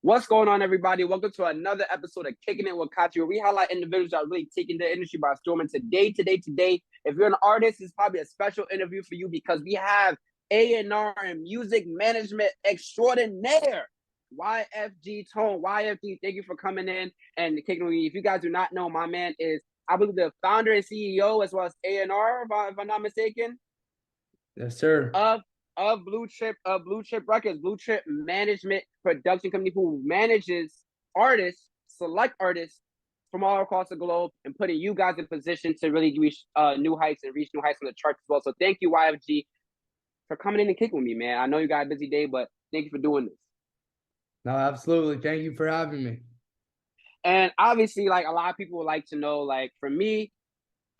What's going on, everybody? Welcome to another episode of Kicking It with Kachi, where we highlight individuals that are really taking the industry by storm. And today, if you're an artist, it's probably a special interview for you because we have A&R and music management extraordinaire, YFG Tone. YFG, thank you for coming in and kicking with me. If you guys do not know, my man is, I believe, the founder and CEO as well as A&R, if I'm not mistaken. Yes, sir. Of Blue Chip Records, Blue Chip Management Production Company, who manages artists, select artists from all across the globe, and putting you guys in position to really reach new heights and reach new heights on the charts as well. So thank you, YFG, for coming in and kicking with me, man. I know you got a busy day, but thank you for doing this. No, absolutely. Thank you for having me. And obviously, like, a lot of people would like to know, like, for me,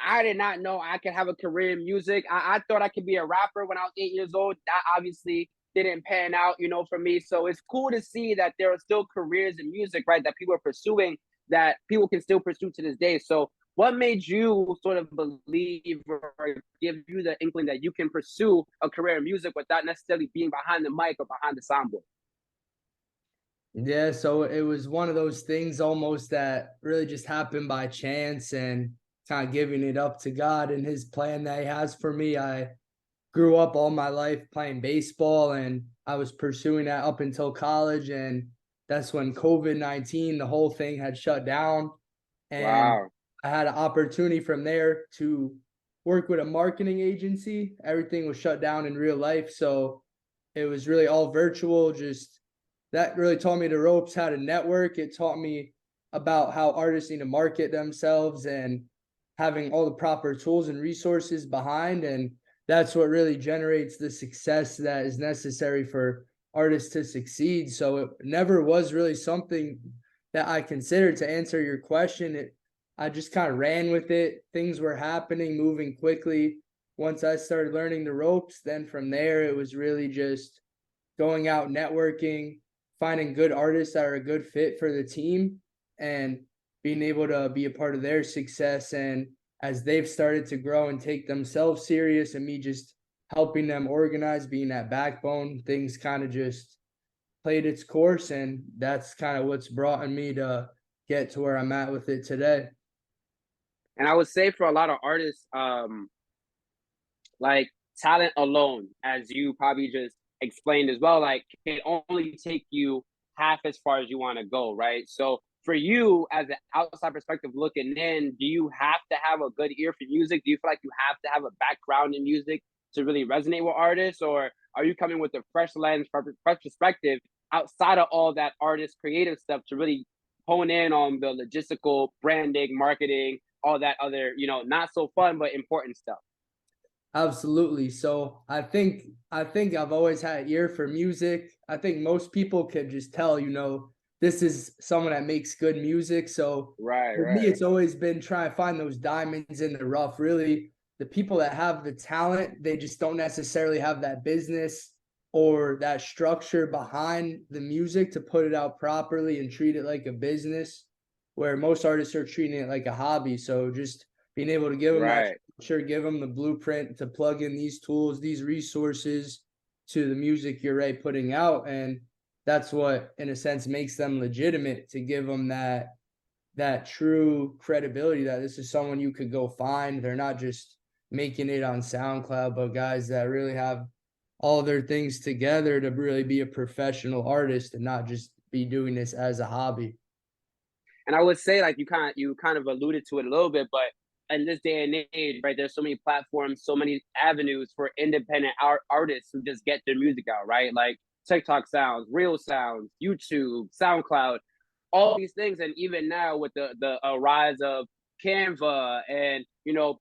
I did not know I could have a career in music. I thought I could be a rapper when I was 8 years old. That obviously didn't pan out, for me. So it's cool to see that there are still careers in music, right, that people are pursuing, that people can still pursue to this day. So what made you sort of believe or give you the inkling that you can pursue a career in music without necessarily being behind the mic or behind the soundboard? Yeah, so it was one of those things almost that really just happened by chance and kind of giving it up to God and his plan that he has for me. I grew up all my life playing baseball and I was pursuing that up until college. And that's when COVID-19, the whole thing had shut down. And Wow. I had an opportunity from there to work with a marketing agency. Everything was shut down in real life. So it was really all virtual. Just that really taught me the ropes, how to network. It taught me about how artists need to market themselves and having all the proper tools and resources behind. And that's what really generates the success that is necessary for artists to succeed. So it never was really something that I considered. To answer your question, I just kind of ran with it. Things were happening, moving quickly. Once I started learning the ropes, then from there, it was really just going out networking, finding good artists that are a good fit for the team, and being able to be a part of their success. And as they've started to grow and take themselves serious, and me just helping them organize, being that backbone, things kind of just played its course. And that's kind of what's brought me to get to where I'm at with it today. And I would say for a lot of artists, like, talent alone, as you probably just explained as well, like, can only take you half as far as you want to go, right? So for you, as an outside perspective looking in, do you have to have a good ear for music? Do you feel like you have to have a background in music to really resonate with artists? Or are you coming with a fresh lens, fresh perspective outside of all that artist creative stuff to really hone in on the logistical branding, marketing, all that other, not so fun but important stuff? Absolutely. So I think I've always had an ear for music. I think most people could just tell, this is someone that makes good music. So Right, for me, right. it's always been trying to find those diamonds in the rough. Really, the people that have the talent, they just don't necessarily have that business or that structure behind the music to put it out properly and treat it like a business, where most artists are treating it like a hobby. So just being able to give them that Right. structure, give them the blueprint to plug in these tools, these resources to the music you're already putting out. And that's what, in a sense, makes them legitimate, to give them that true credibility that this is someone you could go find. They're not just making it on SoundCloud, but guys that really have all their things together to really be a professional artist and not just be doing this as a hobby. And I would say, like, you kind of alluded to it a little bit, but in this day and age, right, there's so many platforms, so many avenues for independent artists who just get their music out, right? Like TikTok sounds, Real sounds, YouTube, SoundCloud, all these things. And even now with the rise of Canva and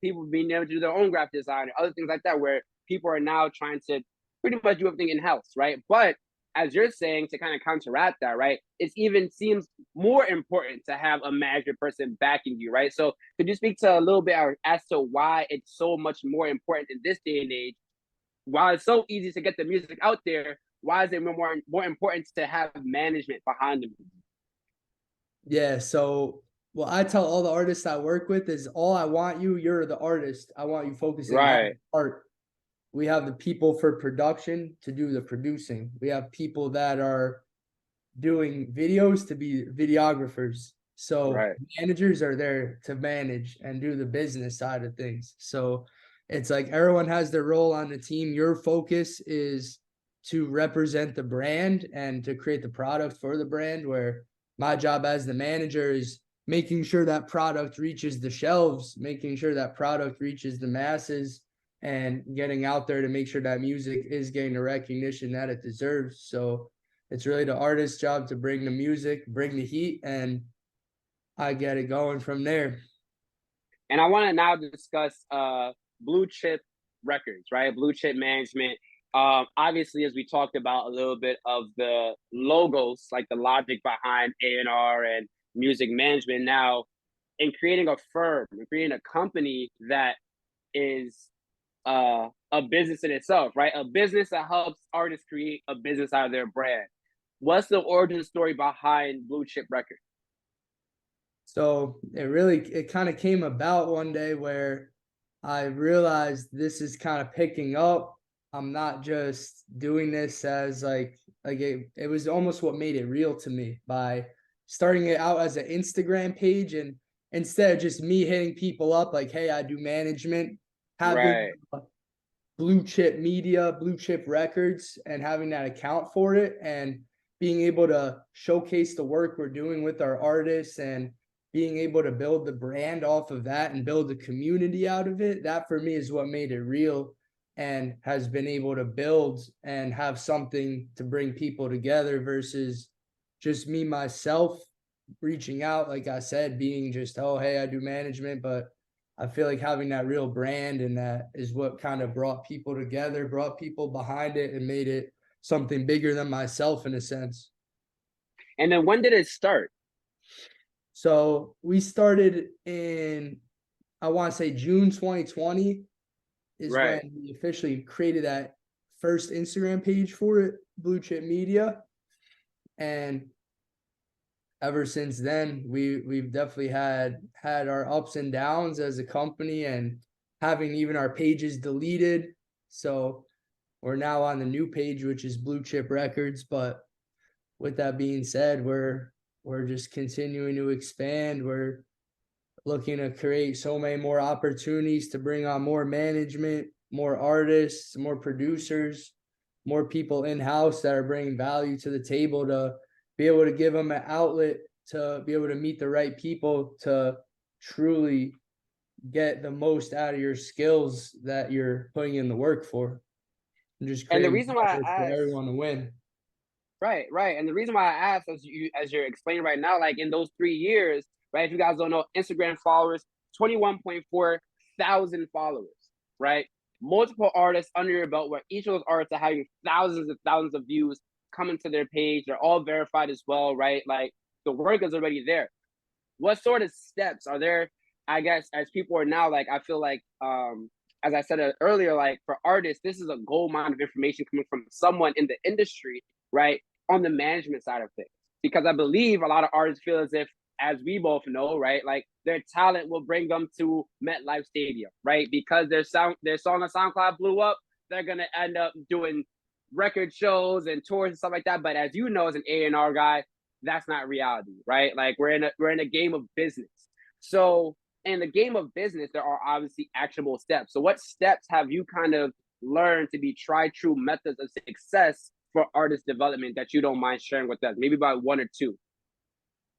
people being able to do their own graphic design and other things like that, where people are now trying to pretty much do everything in house, right? But as you're saying, to kind of counteract that, right, it even seems more important to have a manager person backing you, right? So could you speak to a little bit as to why it's so much more important in this day and age? While it's so easy to get the music out there, why is it more important to have management behind them? Yeah, so what I tell all the artists I work with is, all I want you're the artist. I want you focusing on Right. art. We have the people for production to do the producing. We have people that are doing videos to be videographers. So Right. managers are there to manage and do the business side of things. So it's like everyone has their role on the team. Your focus is to represent the brand and to create the product for the brand, where my job as the manager is making sure that product reaches the shelves, making sure that product reaches the masses, and getting out there to make sure that music is getting the recognition that it deserves. So it's really the artist's job to bring the music, bring the heat, and I get it going from there. And I want to now discuss blue chip records, right? Blue chip management. Obviously, as we talked about a little bit of the logos, like the logic behind A&R and music management. Now, in creating a firm, in creating a company that is a business in itself, right? A business that helps artists create a business out of their brand. What's the origin story behind Blue Chip Records? So it kind of came about one day where I realized this is kind of picking up. I'm not just doing this as it was almost what made it real to me by starting it out as an Instagram page, and instead of just me hitting people up like, hey, I do management, having Right. blue chip media, blue chip records, and having that account for it, and being able to showcase the work we're doing with our artists, and being able to build the brand off of that and build a community out of it. That for me is what made it real and has been able to build and have something to bring people together versus just me myself reaching out, like I said, being just, oh, hey, I do management. But I feel like having that real brand, and that is what kind of brought people together, brought people behind it, and made it something bigger than myself in a sense. And then when did it start? So we started in, I want to say June 2020 is when Right. we officially created that first Instagram page for it, Blue Chip Media. And ever since then, we've definitely had our ups and downs as a company, and having even our pages deleted. So we're now on the new page, which is Blue Chip Records. But with that being said, we're just continuing to expand. We're looking to create so many more opportunities to bring on more management, more artists, more producers, more people in-house that are bringing value to the table, to be able to give them an outlet, to be able to meet the right people, to truly get the most out of your skills that you're putting in the work for, and just And the creating reason why for I asked, everyone to win. right, right. And the reason why I asked, as you're explaining right now, like in those 3 years, right? If you guys don't know, Instagram followers, 21.4 thousand followers, right? Multiple artists under your belt, where each of those artists are having thousands and thousands of views coming to their page. They're all verified as well, right? Like the work is already there. What sort of steps are there? I guess as people are now, like I feel like as I said earlier, like for artists, this is a gold mine of information coming from someone in the industry, right? On the management side of things. Because I believe a lot of artists feel as if, as we both know, right, like their talent will bring them to MetLife Stadium, right? Because their song on SoundCloud blew up, they're gonna end up doing record shows and tours and stuff like that. But as you know, as an A&R guy, that's not reality, right? Like we're in a game of business. So in the game of business, there are obviously actionable steps. So what steps have you kind of learned to be tried true methods of success for artist development that you don't mind sharing with us? Maybe about one or two.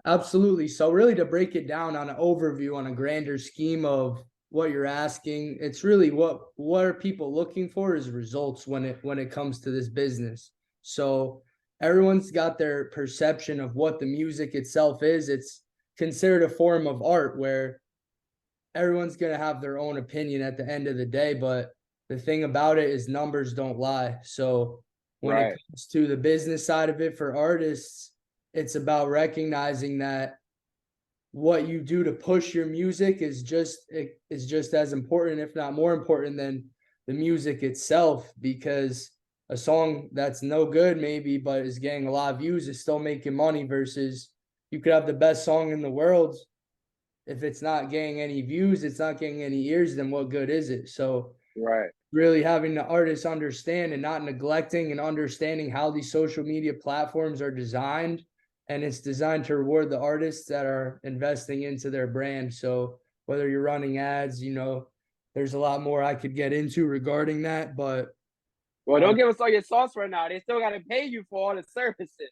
Absolutely. So really, to break it down on an overview, on a grander scheme of what you're asking, it's really what are people looking for is results when it comes to this business. So everyone's got their perception of what the music itself is. It's considered a form of art where everyone's going to have their own opinion at the end of the day. But the thing about it is numbers don't lie. So when it Right. comes to the business side of it for artists, it's about recognizing that what you do to push your music is just as important, if not more important, than the music itself. Because a song that's no good maybe but is getting a lot of views is still making money, versus you could have the best song in the world, if it's not getting any views, it's not getting any ears, then what good is it? So Right. really having the artists understand and not neglecting and understanding how these social media platforms are designed and it's designed to reward the artists that are investing into their brand. So whether you're running ads, there's a lot more I could get into regarding that, but Well, don't give us all your sauce right now. They still got to pay you for all the services.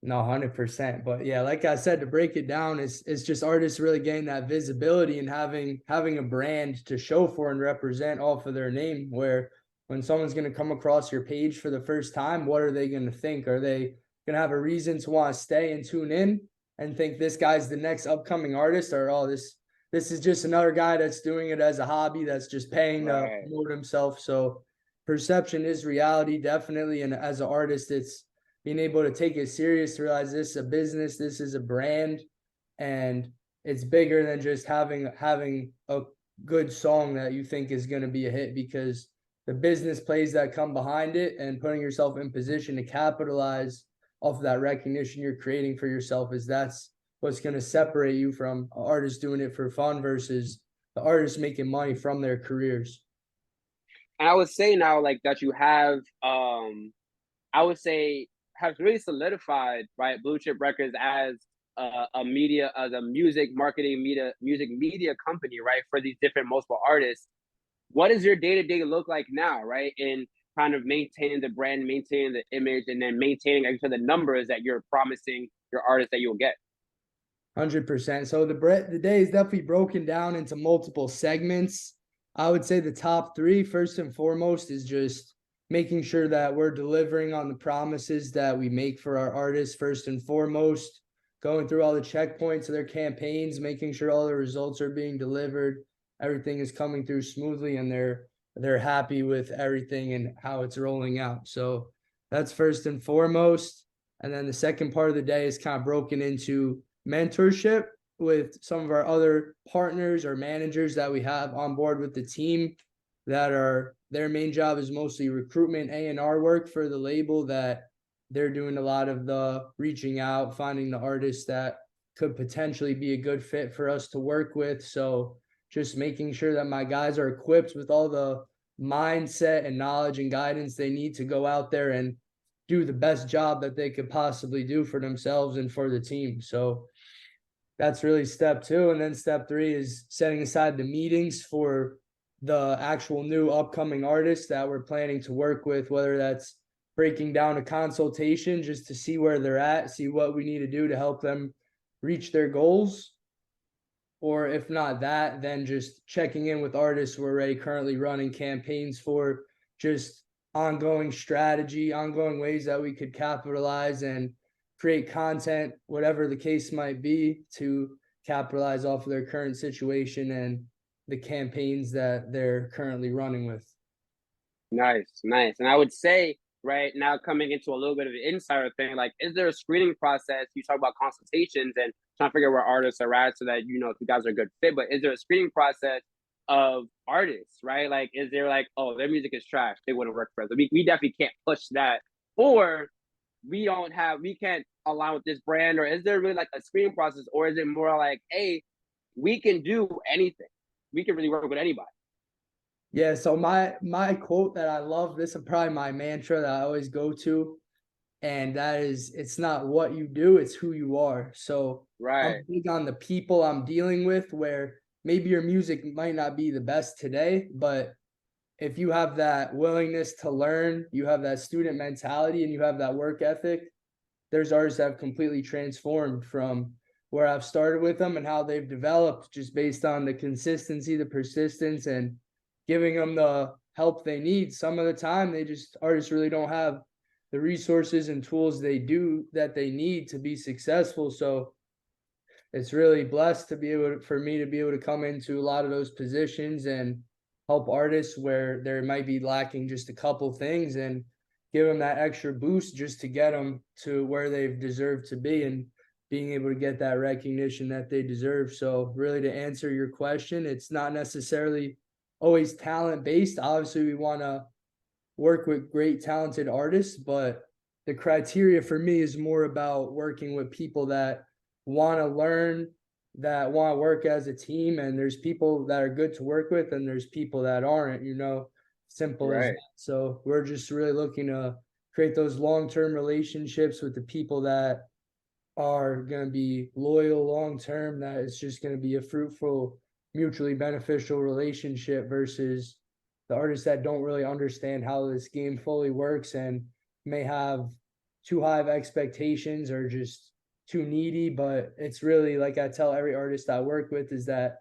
no, 100%. But yeah, like I said, to break it down, it's just artists really getting that visibility and having a brand to show for and represent off of their name. Where when someone's going to come across your page for the first time, what are they going to think? Are they going to have a reason to want to stay and tune in and think this guy's the next upcoming artist, or oh, this is just another guy that's doing it as a hobby, that's just paying to promote himself. So perception is reality, definitely. And as an artist, it's being able to take it serious, to realize this is a business, this is a brand, and it's bigger than just having a good song that you think is going to be a hit, because the business plays that come behind it, and putting yourself in position to capitalize off of that recognition you're creating for yourself, that's what's going to separate you from artists doing it for fun versus the artists making money from their careers. And I would say now, like, that you have, I would say, have really solidified, right, Blue Chip Records as a music marketing music media company, right, for these different multiple artists. What does your day-to-day look like now, right, in kind of maintaining the brand, maintaining the image, and then maintaining actually the numbers that you're promising your artists that you'll get? 100%. So the day is definitely broken down into multiple segments. I would say the top three, first and foremost, is just making sure that we're delivering on the promises that we make for our artists, first and foremost, going through all the checkpoints of their campaigns, making sure all the results are being delivered, everything is coming through smoothly, and they're happy with everything and how it's rolling out. So that's first and foremost. And then the second part of the day is kind of broken into mentorship with some of our other partners or managers that we have on board with the team, that are their main job is mostly recruitment, A&R work for the label, that they're doing a lot of the reaching out, finding the artists that could potentially be a good fit for us to work with. So just making sure that my guys are equipped with all the mindset and knowledge and guidance they need to go out there and do the best job that they could possibly do for themselves and for the team. So that's really step two. And then step three is setting aside the meetings for the actual new upcoming artists that we're planning to work with, whether that's breaking down a consultation just to see where they're at, see what we need to do to help them reach their goals. Or if not that, then just checking in with artists we're already currently running campaigns for, just ongoing strategy, ongoing ways that we could capitalize and create content, whatever the case might be, to capitalize off of their current situation and the campaigns that they're currently running with. Nice. And I would say, right now, coming into a little bit of an insider thing, like, is there a screening process? You talk about consultations and trying to figure out where artists are at so that, if you guys are a good fit, but is there a screening process of artists, right? Like, is there like, oh, their music is trash, they wouldn't work for us? We definitely can't push that. Or we can't align with this brand, or is there really like a screening process, or is it more like, hey, we can do anything, we can really work with anybody? Yeah, so my quote that I love, this is probably my mantra that I always go to, and that is, it's not what you do, it's who you are. So I'm big on the people I'm dealing with, where maybe your music might not be the best today, but if you have that willingness to learn, you have that student mentality, and you have that work ethic, there's artists that have completely transformed from where I've started with them and how they've developed just based on the consistency, the persistence, and giving them the help they need. Some of the time, artists really don't have the resources and tools that they need to be successful. So it's really blessed for me to be able to come into a lot of those positions and help artists where there might be lacking just a couple things, and give them that extra boost just to get them to where they've deserved to be, and being able to get that recognition that they deserve. So really, to answer your question, it's not necessarily always talent based. Obviously, we want to work with great talented artists, but the criteria for me is more about working with people that want to learn, that want to work as a team. And there's people that are good to work with, and there's people that aren't, simple as that. So we're just really looking to create those long-term relationships with the people that are going to be loyal long term, that it's just going to be a fruitful, mutually beneficial relationship versus the artists that don't really understand how this game fully works and may have too high of expectations or just too needy. But it's really like I tell every artist I work with is that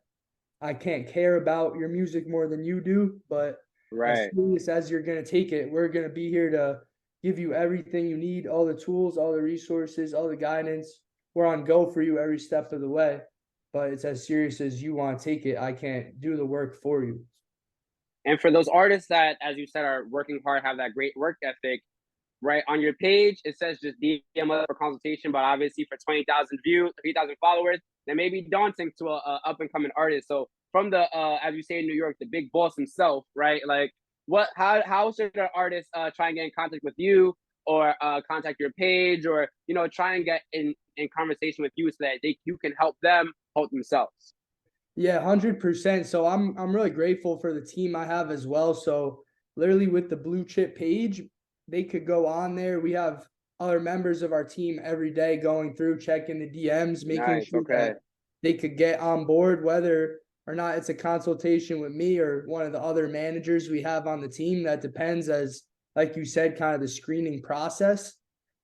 I can't care about your music more than you do, but as Right. serious as you're going to take it, we're going to be here to give you everything you need, all the tools, all the resources, all the guidance. We're on go for you every step of the way, but it's as serious as you want to take it. I can't do the work for you. And for those artists that, as you said, are working hard, have that great work ethic, right? On your page, it says just DM us for consultation, but obviously for 20,000 views, 3,000 followers, that may be daunting to a up and coming artist. So from the, as you say in New York, the big boss himself, right? Like, how should an artist try and get in contact with you, or contact your page, or try and get in conversation with you so that you can help them help themselves? Yeah, 100%. So I'm really grateful for the team I have as well. So literally with the blue chip page, they could go on there. We have other members of our team every day going through, checking the DMs, making Nice. sure Okay. that they could get on board, whether or not it's a consultation with me or one of the other managers we have on the team. That depends, as like you said, kind of the screening process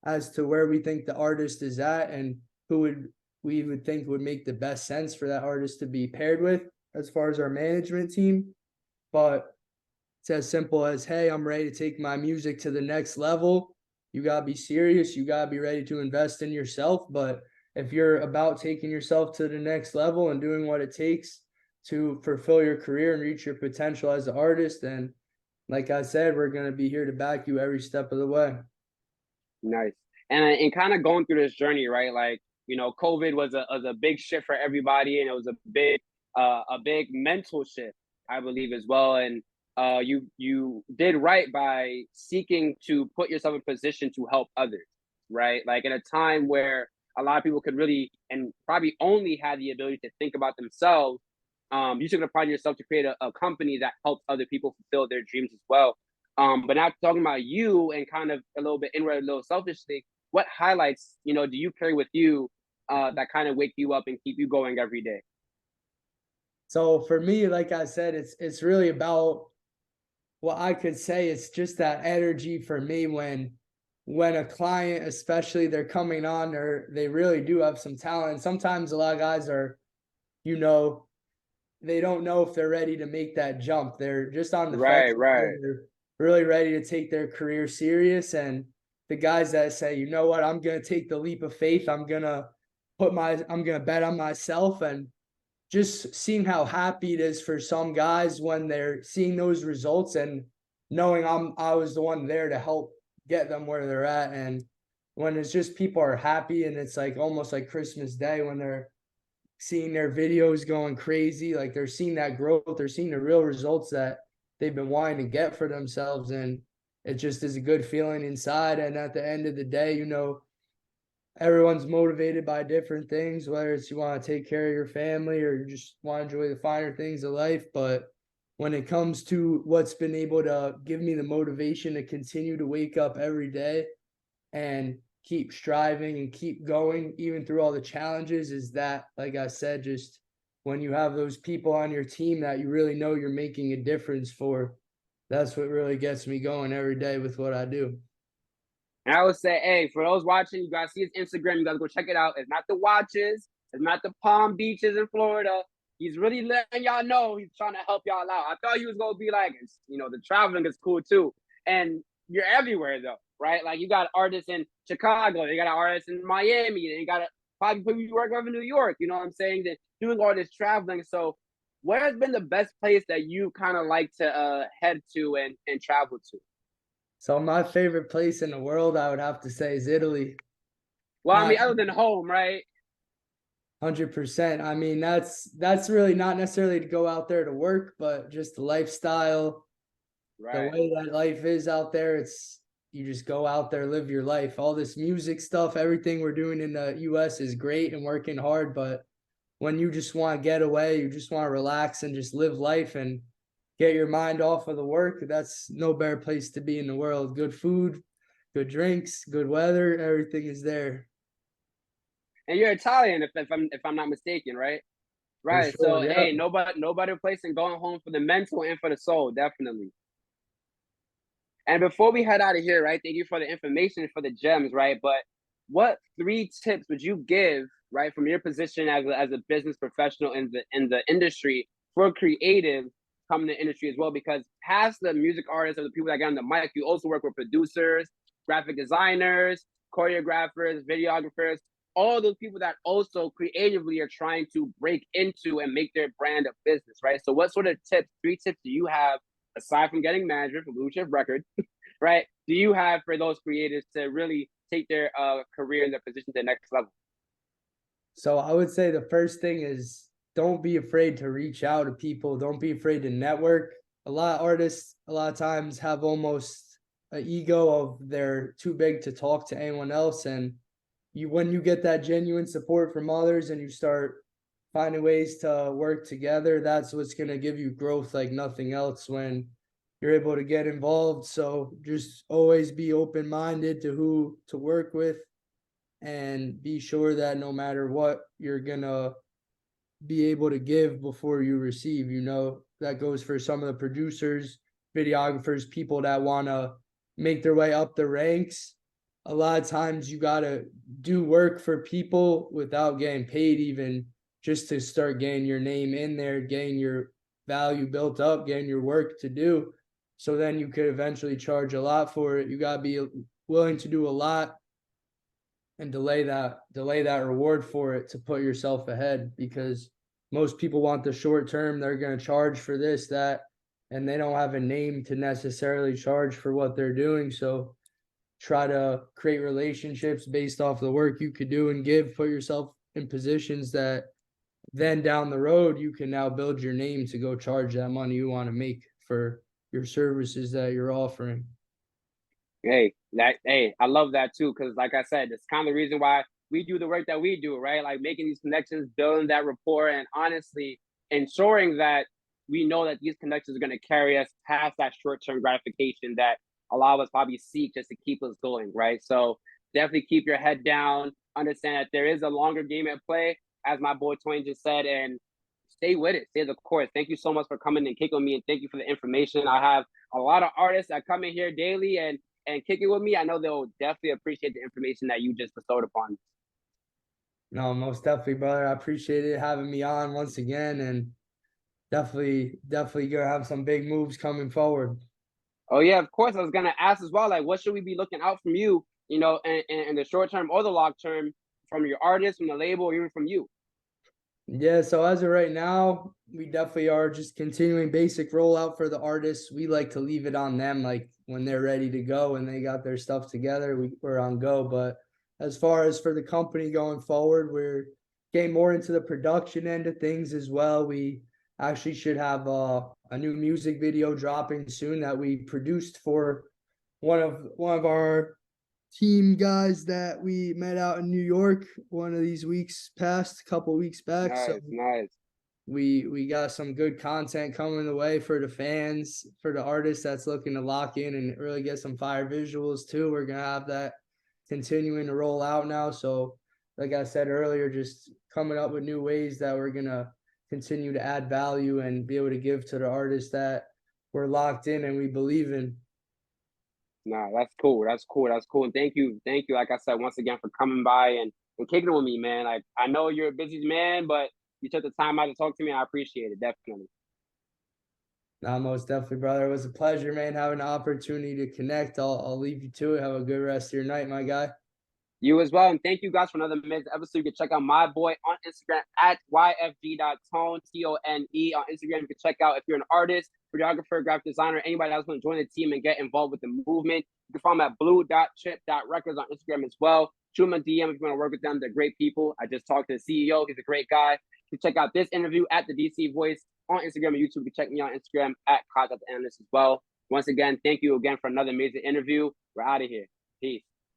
as to where we think the artist is at and who we would think would make the best sense for that artist to be paired with as far as our management team. But it's as simple as, hey, I'm ready to take my music to the next level. You got to be serious. You got to be ready to invest in yourself. But if you're about taking yourself to the next level and doing what it takes to fulfill your career and reach your potential as an artist, then like I said, we're going to be here to back you every step of the way. Nice. And kind of going through this journey, right? Like, COVID was a big shift for everybody, and it was a big mental shift, I believe, as well. And you did right by seeking to put yourself in position to help others, right? Like in a time where a lot of people could really and probably only had the ability to think about themselves. You took it upon yourself to create a company that helps other people fulfill their dreams as well. But now talking about you and kind of a little bit inward, a little selfishly, what highlights, do you carry with you that kind of wake you up and keep you going every day? So for me, like I said, it's really about what I could say. It's just that energy for me when a client, especially they're coming on, or they really do have some talent. Sometimes a lot of guys are, you know, they don't know if they're ready to make that jump. They're just on the fence. Right, right. They're really ready to take their career serious. And the guys that say, you know what, I'm gonna take the leap of faith. I'm gonna bet on myself. And just seeing how happy it is for some guys when they're seeing those results and knowing I was the one there to help get them where they're at. And when it's just people are happy and it's like almost like Christmas Day when they're seeing their videos going crazy, like they're seeing that growth, they're seeing the real results that they've been wanting to get for themselves. And it just is a good feeling inside. And at the end of the day, everyone's motivated by different things, whether it's you want to take care of your family or you just want to enjoy the finer things of life. But when it comes to what's been able to give me the motivation to continue to wake up every day and keep striving and keep going, even through all the challenges, is that, like I said, just when you have those people on your team that you really know you're making a difference for, that's what really gets me going every day with what I do. And I would say, hey, for those watching, you guys see his Instagram. You guys go check it out. It's not the watches. It's not the Palm Beaches in Florida. He's really letting y'all know he's trying to help y'all out. I thought he was gonna be like, the traveling is cool too. And you're everywhere though, right? Like you got artists in Chicago, you got artists in Miami, you got probably people you work with in New York. You know what I'm saying? That doing all this traveling. So, where has been the best place that you kind of like to head to and travel to? So my favorite place in the world, I would have to say, is Italy. Well, I Not mean, other than home, right? 100%. I mean, that's really not necessarily to go out there to work, but just the lifestyle, the Right. way that life is out there. It's you just go out there, live your life. All this music stuff, everything we're doing in the US is great and working hard, but when you just want to get away, you just want to relax and just live life and get your mind off of the work, that's no better place to be in the world. Good food, good drinks, good weather, everything is there. And you're Italian, if I'm not mistaken, right? For Right. sure, So yep. hey, nobody place than going home for the mental and for the soul, definitely. And before we head out of here, right? Thank you for the information, for the gems, right? But what 3 tips would you give, right, from your position as a business professional in the industry for creative coming to the industry as well? Because past the music artists or the people that get on the mic, you also work with producers, graphic designers, choreographers, videographers, all those people that also creatively are trying to break into and make their brand a business, right? So what sort of tips, 3 tips do you have aside from getting management from Blue Chip Record, right? Do you have for those creators to really take their career and their position to the next level? So I would say the first thing is don't be afraid to reach out to people. Don't be afraid to network. A lot of artists, a lot of times, have almost an ego of they're too big to talk to anyone else. And when you get that genuine support from others and you start finding ways to work together, that's what's going to give you growth like nothing else when you're able to get involved. So just always be open minded to who to work with and be sure that no matter what, you're gonna be able to give before you receive. That goes for some of the producers, videographers, people that want to make their way up the ranks. A lot of times you got to do work for people without getting paid, even just to start getting your name in there, getting your value built up, getting your work to do. So then you could eventually charge a lot for it. You got to be willing to do a lot and delay that reward for it to put yourself ahead, because most people want the short term. They're going to charge for this, that, and they don't have a name to necessarily charge for what they're doing. So try to create relationships based off the work you could do and give. Put yourself in positions that then down the road you can now build your name to go charge that money you want to make for your services that you're offering. Hey, I love that too, because like I said, it's kind of the reason why we do the work that we do, right? Like making these connections, building that rapport, and honestly ensuring that we know that these connections are going to carry us past that short-term gratification that a lot of us probably seek just to keep us going, right? So definitely keep your head down, understand that there is a longer game at play, as my boy Twain just said, and stay with it, stay the course. Thank you so much for coming and kicking with me, and thank you for the information. I have a lot of artists that come in here daily and kick it with me. I know they'll definitely appreciate the information that you just bestowed upon me. No, most definitely, brother. I appreciate it having me on once again, and definitely gonna have some big moves coming forward. Oh yeah, of course. I was gonna ask as well, like, what should we be looking out from you? In the short term or the long term, from your artist, from the label, or even from you. Yeah, so as of right now, we definitely are just continuing basic rollout for the artists. We like to leave it on them, like when they're ready to go and they got their stuff together, we're on go. But as far as for the company going forward, we're getting more into the production end of things as well. We actually should have a new music video dropping soon that we produced for one of our team guys that we met out in New York one of these weeks past, a couple weeks back. So Nice, nice. we got some good content coming the way for the fans, for the artists that's looking to lock in and really get some fire visuals too. We're gonna have that continuing to roll out now. So like I said earlier, just coming up with new ways that we're gonna continue to add value and be able to give to the artists that we're locked in and we believe in. Nah, that's cool. That's cool. That's cool. And thank you. Like I said, once again for coming by and kicking it with me, man. Like I know you're a busy man, but you took the time out to talk to me. I appreciate it, definitely. Nah, most definitely, brother. It was a pleasure, man, having the opportunity to connect. I'll leave you to it. Have a good rest of your night, my guy. You as well. And thank you guys for another amazing episode. You can check out my boy on Instagram at YFG.Tone, Tone. On Instagram, you can check out if you're an artist, videographer, graphic designer, anybody else want to join the team and get involved with the movement. You can follow them at blue.chip.records on Instagram as well. Shoot them a DM if you want to work with them. They're great people. I just talked to the CEO. He's a great guy. You can check out this interview at the DC Voice on Instagram and YouTube. You can check me on Instagram at Kachi as well. Once again, thank you again for another amazing interview. We're out of here. Peace.